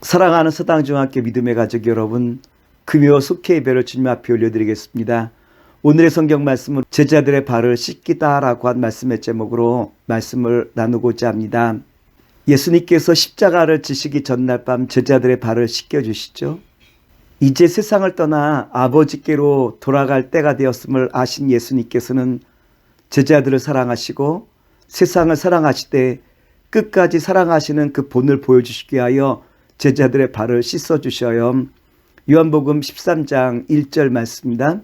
사랑하는 서당중학교 믿음의 가족 여러분, 금요 속회 예배를 주님 앞에 올려드리겠습니다. 오늘의 성경 말씀은 제자들의 발을 씻기다 라고 한 말씀의 제목으로 말씀을 나누고자 합니다. 예수님께서 십자가를 지시기 전날 밤 제자들의 발을 씻겨주시죠. 이제 세상을 떠나 아버지께로 돌아갈 때가 되었음을 아신 예수님께서는 제자들을 사랑하시고 세상을 사랑하시되 끝까지 사랑하시는 그 본을 보여주시기 위하여 제자들의 발을 씻어주셔요. 요한복음 13장 1절 말씀입니다.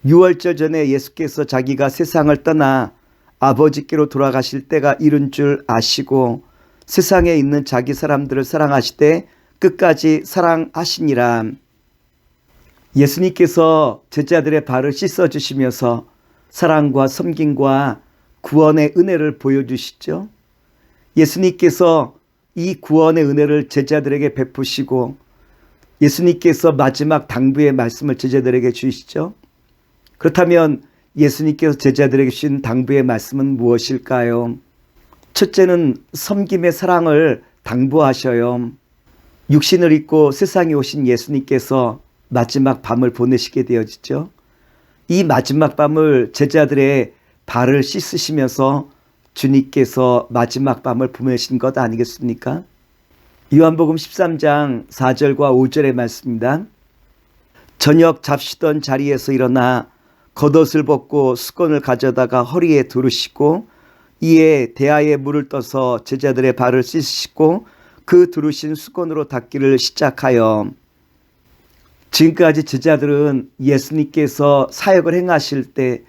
6월절 전에 예수께서 자기가 세상을 떠나 아버지께로 돌아가실 때가 이른 줄 아시고 세상에 있는 자기 사람들을 사랑하시되 끝까지 사랑하시니라. 예수님께서 제자들의 발을 씻어주시면서 사랑과 섬김과 구원의 은혜를 보여주시죠. 예수님께서 이 구원의 은혜를 제자들에게 베푸시고 예수님께서 마지막 당부의 말씀을 제자들에게 주시죠. 그렇다면 예수님께서 제자들에게 주신 당부의 말씀은 무엇일까요? 첫째는 섬김의 사랑을 당부하셔요. 육신을 입고 세상에 오신 예수님께서 마지막 밤을 보내시게 되어지죠. 이 마지막 밤을 제자들의 발을 씻으시면서 주님께서 마지막 밤을 보내신 것 아니겠습니까? 요한복음 13장 4절과 5절의 말씀입니다. 저녁 잡시던 자리에서 일어나 겉옷을 벗고 수건을 가져다가 허리에 두르시고 이에 대야에 물을 떠서 제자들의 발을 씻으시고 그 두르신 수건으로 닦기를 시작하여. 지금까지 제자들은 예수님께서 사역을 행하실 때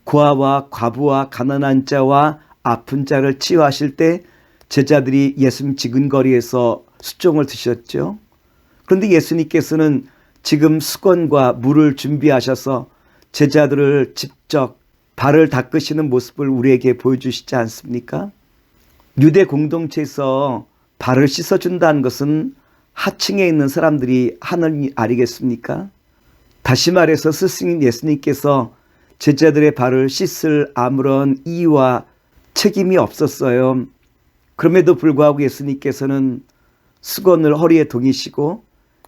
고아와 과부와 가난한 자와 아픈 자를 치유하실 때 제자들이 예수님 지근거리에서 수종을 드셨죠. 그런데 예수님께서는 지금 수건과 물을 준비하셔서 제자들을 직접 발을 닦으시는 모습을 우리에게 보여주시지 않습니까? 유대 공동체에서 발을 씻어준다는 것은 하층에 있는 사람들이 하는 일 아니겠습니까? 다시 말해서 스승인 예수님께서 제자들의 발을 씻을 아무런 이유와 책임이 없었어요. 그럼에도 불구하고 예수님께서는 수건을 허리에 동이시고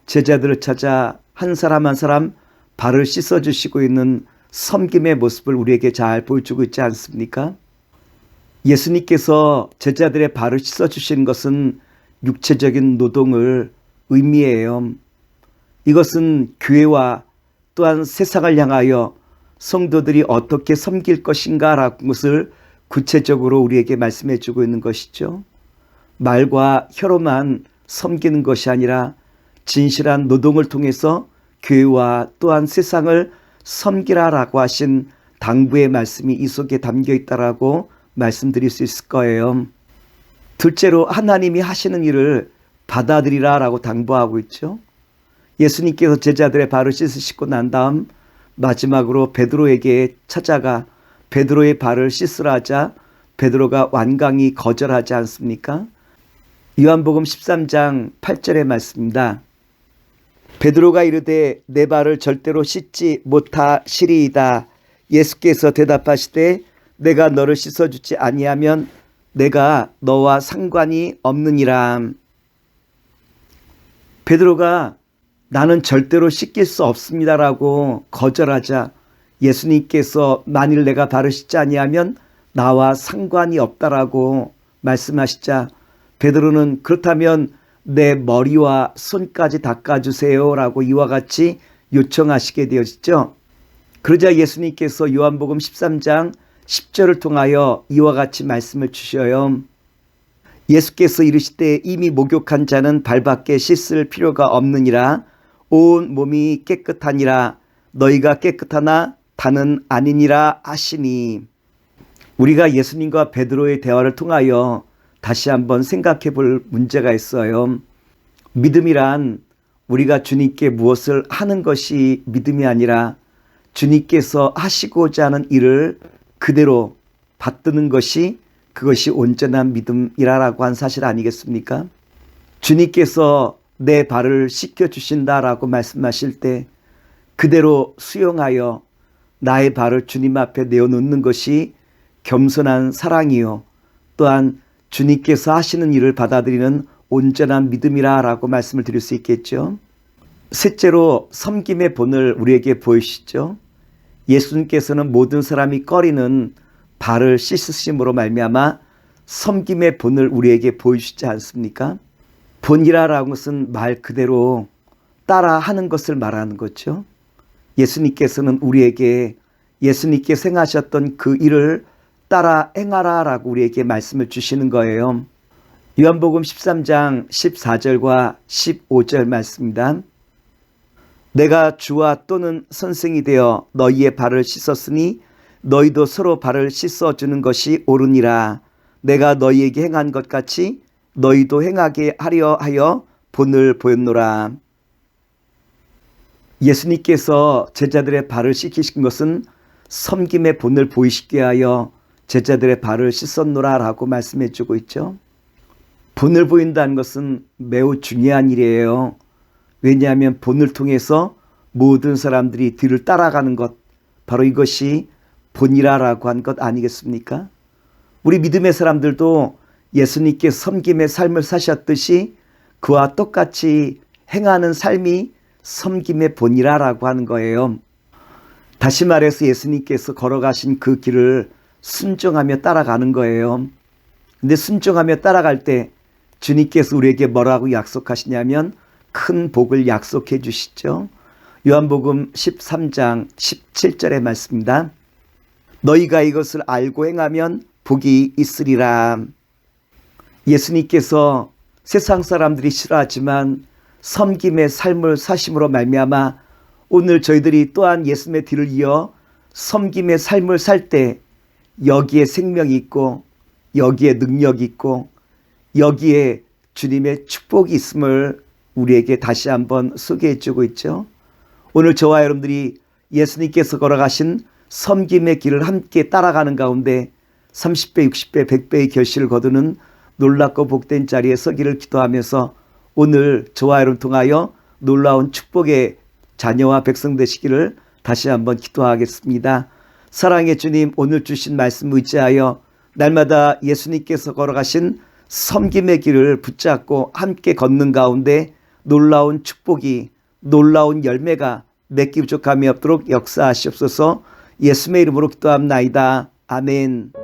제자들을 찾아 한 사람 한 사람 발을 씻어주시고 있는 섬김의 모습을 우리에게 잘 보여주고 있지 않습니까? 예수님께서 제자들의 발을 씻어주시는 것은 육체적인 노동을 의미해요. 이것은 교회와 또한 세상을 향하여 성도들이 어떻게 섬길 것인가라는 것을 구체적으로 우리에게 말씀해 주고 있는 것이죠. 말과 혀로만 섬기는 것이 아니라 진실한 노동을 통해서 교회와 또한 세상을 섬기라라고 하신 당부의 말씀이 이 속에 담겨 있다라고 말씀드릴 수 있을 거예요. 둘째로 하나님이 하시는 일을 받아들이라라고 당부하고 있죠. 예수님께서 제자들의 발을 씻으시고 난 다음 마지막으로 베드로에게 찾아가 베드로의 발을 씻으라 하자 베드로가 완강히 거절하지 않습니까? 요한복음 13장 8절의 말씀입니다. 베드로가 이르되 내 발을 절대로 씻지 못하시리이다. 예수께서 대답하시되 내가 너를 씻어주지 아니하면 내가 너와 상관이 없느니라. 베드로가 나는 절대로 씻길 수 없습니다라고 거절하자 예수님께서 만일 내가 발을 씻지 아니하면 나와 상관이 없다라고 말씀하시자 베드로는 그렇다면 내 머리와 손까지 닦아주세요 라고 이와 같이 요청하시게 되어지죠. 그러자 예수님께서 요한복음 13장 10절을 통하여 이와 같이 말씀을 주셔요. 예수께서 이르시되 이미 목욕한 자는 발밖에 씻을 필요가 없느니라. 온 몸이 깨끗하니라. 너희가 깨끗하나 다는 아니니라 하시니. 우리가 예수님과 베드로의 대화를 통하여 다시 한번 생각해 볼 문제가 있어요. 믿음이란 우리가 주님께 무엇을 하는 것이 믿음이 아니라 주님께서 하시고자 하는 일을 그대로 받드는 것이 그것이 온전한 믿음이라고 한 사실 아니겠습니까? 주님께서 내 발을 씻겨주신다라고 말씀하실 때 그대로 수용하여 나의 발을 주님 앞에 내어놓는 것이 겸손한 사랑이요 또한 주님께서 하시는 일을 받아들이는 온전한 믿음이라 라고 말씀을 드릴 수 있겠죠. 셋째로 섬김의 본을 우리에게 보이시죠. 예수님께서는 모든 사람이 꺼리는 발을 씻으심으로 말미암아 섬김의 본을 우리에게 보이시지 않습니까? 본이라는 것은 말 그대로 따라하는 것을 말하는 거죠. 예수님께서는 우리에게 예수님께서 행하셨던 그 일을 따라 행하라라고 우리에게 말씀을 주시는 거예요. 요한복음 13장 14절과 15절 말씀입니다. 내가 주와 또는 선생이 되어 너희의 발을 씻었으니 너희도 서로 발을 씻어주는 것이 옳으니라. 내가 너희에게 행한 것 같이 너희도 행하게 하려 하여 본을 보였노라. 예수님께서 제자들의 발을 씻기신 것은 섬김의 본을 보이시게 하여 제자들의 발을 씻었노라 라고 말씀해 주고 있죠. 본을 보인다는 것은 매우 중요한 일이에요. 왜냐하면 본을 통해서 모든 사람들이 뒤를 따라가는 것, 바로 이것이 본이라고 한 것 아니겠습니까? 우리 믿음의 사람들도 예수님께서 섬김의 삶을 사셨듯이 그와 똑같이 행하는 삶이 섬김의 본이라고 하는 거예요. 다시 말해서 예수님께서 걸어가신 그 길을 순종하며 따라가는 거예요. 근데 순종하며 따라갈 때 주님께서 우리에게 뭐라고 약속하시냐면 큰 복을 약속해 주시죠. 요한복음 13장 17절의 말씀입니다. 너희가 이것을 알고 행하면 복이 있으리라. 예수님께서 세상 사람들이 싫어하지만 섬김의 삶을 사심으로 말미암아 오늘 저희들이 또한 예수님의 뒤를 이어 섬김의 삶을 살 때 여기에 생명이 있고 여기에 능력이 있고 여기에 주님의 축복이 있음을 우리에게 다시 한번 소개해 주고 있죠. 오늘 저와 여러분들이 예수님께서 걸어가신 섬김의 길을 함께 따라가는 가운데 30배, 60배, 100배의 결실을 거두는 놀랍고 복된 자리에 서기를 기도하면서 오늘 저와 여러분 통하여 놀라운 축복의 자녀와 백성 되시기를 다시 한번 기도하겠습니다. 사랑의 주님, 오늘 주신 말씀 의지하여 날마다 예수님께서 걸어가신 섬김의 길을 붙잡고 함께 걷는 가운데 놀라운 축복이, 놀라운 열매가 맺기 부족함이 없도록 역사하시옵소서. 예수님의 이름으로 기도합나이다. 아멘.